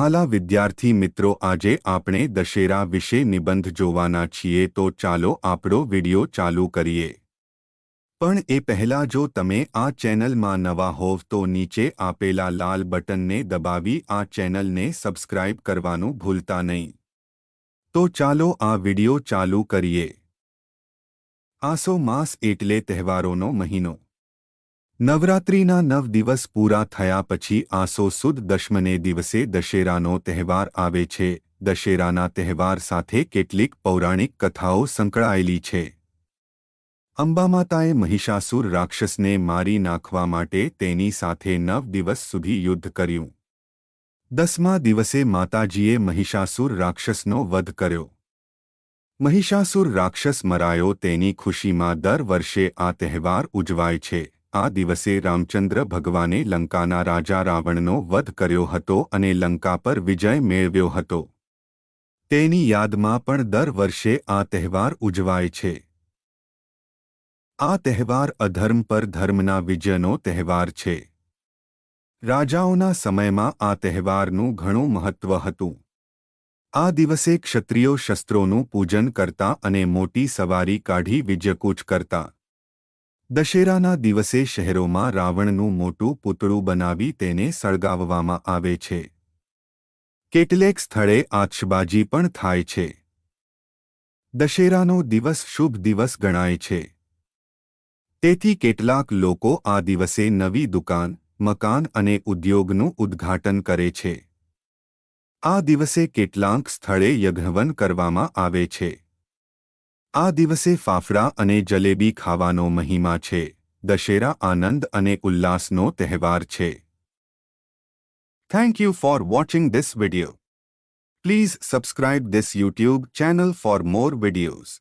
વ્હાલા વિદ્યાર્થી મિત્રો, આજે આપણે દશેરા વિશે નિબંધ જોવાના છીએ, તો ચાલો આપણો વિડિયો ચાલુ કરીએ। પણ એ પહેલા જો તમે આ ચેનલમાં નવા હોવ તો નીચે આપેલા લાલ બટનને દબાવી આ ચેનલને સબસ્ક્રાઇબ કરવાનું ભૂલતા નહીં। તો ચાલો આ વિડિયો ચાલુ કરીએ। આસો માસ એટલે તહેવારોનો મહિનો। નવરાત્રિના 9 દિવસ પૂરા થયા પછી આસો સુદ દશમને દિવસે દશેરાનો તહેવાર આવે છે। દશેરાના તહેવાર સાથે કેટલીક પૌરાણિક કથાઓ સંકળાયેલી છે। અંબામાતાએ મહિષાસુર રાક્ષસને મારી નાખવા માટે તેની સાથે 9 દિવસ સુધી યુદ્ધ કર્યું। 10મા દિવસે માતાજીએ મહિષાસુર રાક્ષસનો વધ કર્યો। મહિષાસુર રાક્ષસ મરાયો તેની ખુશીમાં દર વર્ષે આ તહેવાર ઉજવાય છે। આ દિવસે રામચંદ્ર ભગવાને લંકાના રાજા રાવણનો વધ કર્યો હતો અને લંકા પર વિજય મેળવ્યો હતો। તેની યાદમાં પણ દર વર્ષે આ તહેવાર ઉજવાય છે। આ તહેવાર અધર્મ પર ધર્મના વિજયનો તહેવાર છે। રાજાઓના સમયમાં આ તહેવારનું ઘણું મહત્વ હતું। આ દિવસે ક્ષત્રિયો શસ્ત્રોનું પૂજન કરતા અને મોટી સવારી કાઢી વિજયકૂચ કરતા। દશેરાના દિવસે શહેરોમાં રાવણનું મોટું પૂતળું બનાવી તેને સળગાવવામાં આવે છે। કેટલેક સ્થળે આતશબાજી પણ થાય છે। દશેરાનો દિવસ શુભ દિવસ ગણાય છે। તેથી કેટલાક લોકો આ દિવસે નવી દુકાન, મકાન અને ઉદ્યોગનું ઉદ્ઘાટન કરે છે। આ દિવસે કેટલાક સ્થળે યજ્ઞહવન કરવામાં આવે છે। આ દિવસે ફાફડા અને જલેબી ખાવાનો મહિમા છે। દશેરા આનંદ અને ઉલ્લાસનો તહેવાર છે। Thank you for watching this video. Please subscribe this YouTube channel for more videos.